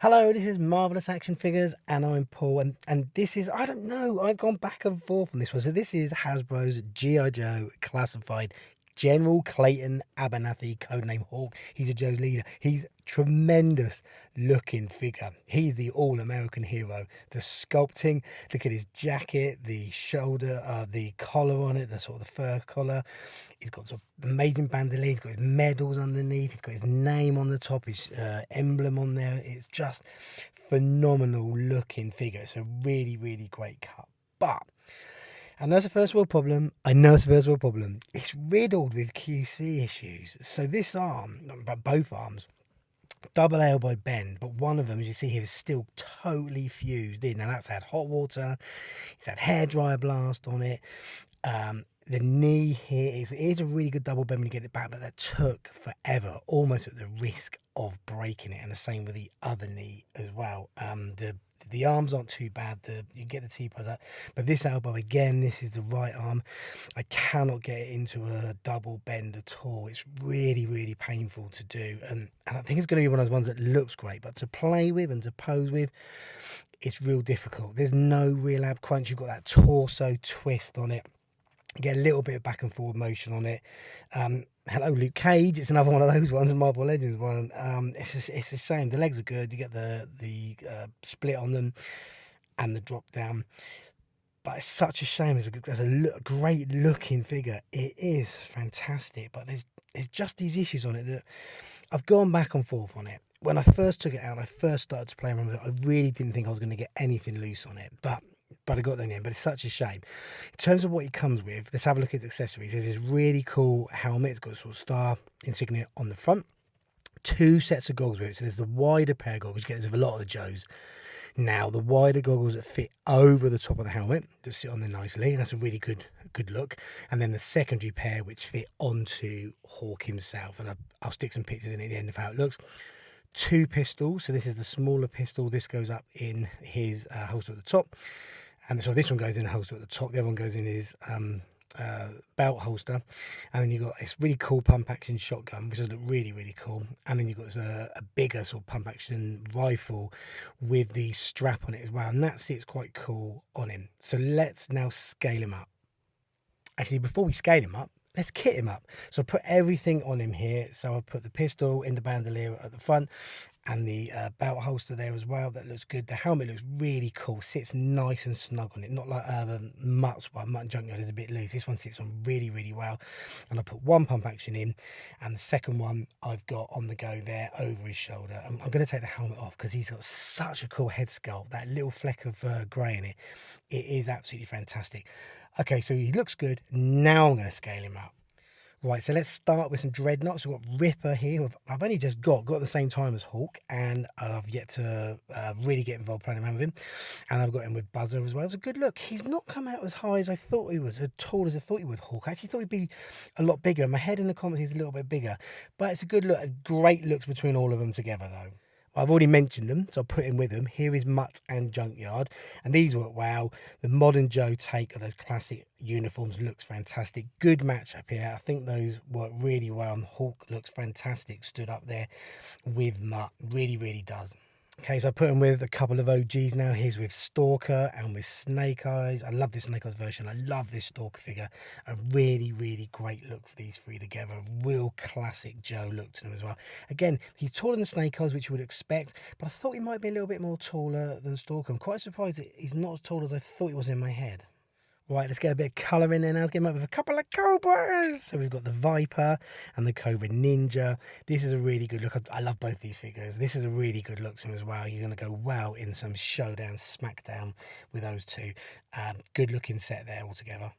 Hello, this is Marvelous Action Figures, and I'm Paul, and this is, I don't know, I've gone back and forth on this one. So this is Hasbro's G.I. Joe Classified General Clayton Abernathy, codename Hawk. He's a Joe's leader. He's tremendous looking figure. He's the all-American hero. The sculpting, look at his jacket, the shoulder, the collar on it, the sort of the fur collar. He's got sort of amazing bandolier. He's got his medals underneath. He's got his name on the top, his emblem on there. It's just phenomenal looking figure. It's a really, really great cut. But I know it's a first world problem. It's riddled with QC issues. So this arm, but both arms, double elbow bend, but one of them, as you see here, is still totally fused in. Now that's had hot water. It's had hairdryer blast on it. The knee here is a really good double bend when you get it back, but that took forever, almost at the risk of breaking it. And the same with the other knee as well. The arms aren't too bad. You get the T-pose up, but this elbow again, this is the right arm. I cannot get it into a double bend at all. It's really, really painful to do, and I think it's going to be one of those ones that looks great, but to play with and to pose with, it's real difficult. There's no real ab crunch. You've got that torso twist on it. You get a little bit of back and forward motion on it. Hello, Luke Cage. It's another one of those ones, a Marvel Legends one. It's a shame. The legs are good. You get the split on them and the drop down. But it's such a shame. It's a great looking figure. It is fantastic. But there's just these issues on it that I've gone back and forth on it. When I first took it out, I first started to play around with it, I really didn't think I was going to get anything loose on it. But I got that in. But it's such a shame. In terms of what he comes with, let's have a look at the accessories. There's this really cool helmet. It's got a sort of star insignia on the front. Two sets of goggles with it. So there's the wider pair of goggles. You get this with a lot of the Joes. Now, the wider goggles that fit over the top of the helmet, that sit on there nicely, and that's a really good look. And then the secondary pair, which fit onto Hawk himself. And I'll stick some pictures in at the end of how it looks. Two pistols. So this is the smaller pistol. This goes up in his holster at the top. And so this one goes in the holster at the top. The other one goes in his belt holster. And then you've got this really cool pump action shotgun, which does look really, really cool. And then you've got a bigger sort of pump action rifle with the strap on it as well. And that sits quite cool on him. So let's now scale him up. Actually, before we scale him up, let's kit him up. So I put everything on him here. So I put the pistol in the bandolier at the front and the belt holster there as well. That looks good. The helmet looks really cool. Sits nice and snug on it. Not like Mutt's one. Mutt and Junkyard is a bit loose. This one sits on really, really well. And I put one pump action in, and the second one I've got on the go there over his shoulder. I'm going to take the helmet off because he's got such a cool head sculpt. That little fleck of grey in it. It is absolutely fantastic. Okay, so he looks good. Now I'm going to scale him up. Right, so let's start with some dreadnoughts. We've got Ripper here. I've only just got at the same time as Hawk, and I've yet to really get involved playing around with him. And I've got him with Buzzer as well. It's a good look. He's not come out as high as I thought he was, as tall as I thought he would, Hawk. I actually thought he'd be a lot bigger. My head in the comments is a little bit bigger, but it's a good look. Great looks between all of them together, though. I've already mentioned them, so I'll put him with them. Here is Mutt and Junkyard, and these work well. The modern Joe take of those classic uniforms looks fantastic. Good match up here. I think those work really well, and Hawk looks fantastic stood up there with Mutt. Really, really does. Okay, so I put him with a couple of OGs now. Here's with Stalker and with Snake Eyes. I love this Snake Eyes version. I love this Stalker figure. A really, really great look for these three together. A real classic Joe look to them as well. Again, he's taller than Snake Eyes, which you would expect, but I thought he might be a little bit more taller than Stalker. I'm quite surprised that he's not as tall as I thought he was in my head. Right, let's get a bit of colour in there now. Let's get him up with a couple of Cobras. So we've got the Viper and the Cobra Ninja. This is a really good look. I love both these figures. This is a really good look to him as well. You're going to go well in some showdown, smackdown with those two. Good looking set there altogether.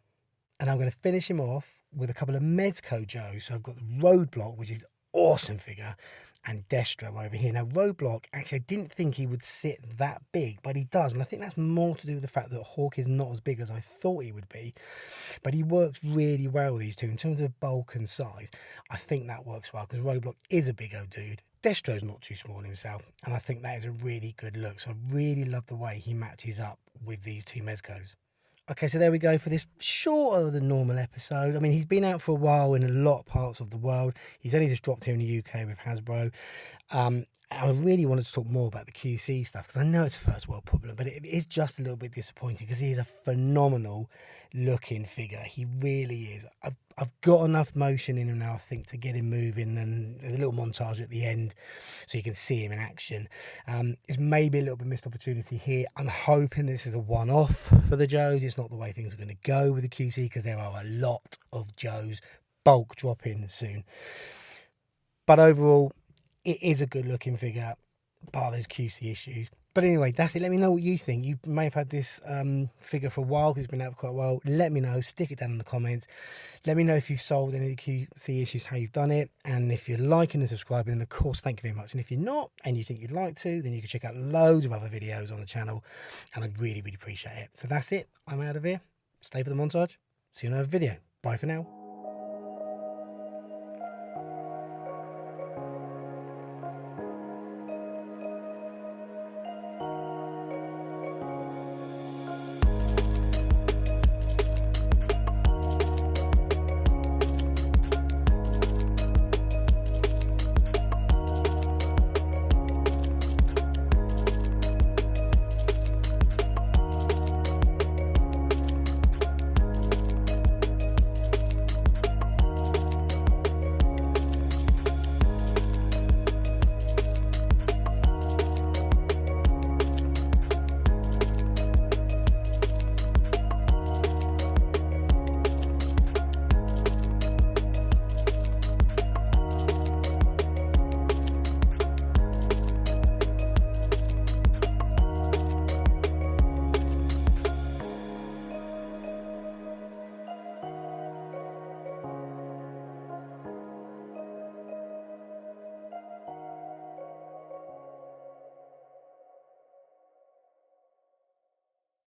And I'm going to finish him off with a couple of Medco Joes. So I've got the Roadblock, which is an awesome figure, and Destro over here. Now, Roadblock, actually, I didn't think he would sit that big, but he does. And I think that's more to do with the fact that Hawk is not as big as I thought he would be. But he works really well with these two. In terms of bulk and size, I think that works well because Roadblock is a big old dude. Destro's not too small himself, and I think that is a really good look. So I really love the way he matches up with these two Medcos. Okay, so there we go for this shorter than normal episode. I mean, he's been out for a while in a lot of parts of the world. He's only just dropped here in the UK with Hasbro. I really wanted to talk more about the QC stuff because I know it's a first world problem, but it is just a little bit disappointing because he is a phenomenal looking figure. He really is. I've got enough motion in him now, I think, to get him moving, and there's a little montage at the end so you can see him in action. It's maybe a little bit missed opportunity here. I'm hoping this is a one-off for the Joes. It's not the way things are going to go with the QC because there are a lot of Joes bulk dropping soon. But overall, it is a good looking figure, bar those QC issues. But anyway, that's it. Let me know what you think. You may have had this figure for a while because it's been out for quite a while. Let me know. Stick it down in the comments. Let me know if you've solved any of the QC issues, how you've done it. And if you're liking and subscribing, then of course, thank you very much. And if you're not and you think you'd like to, then you can check out loads of other videos on the channel. And I'd really, really appreciate it. So that's it. I'm out of here. Stay for the montage. See you in another video. Bye for now.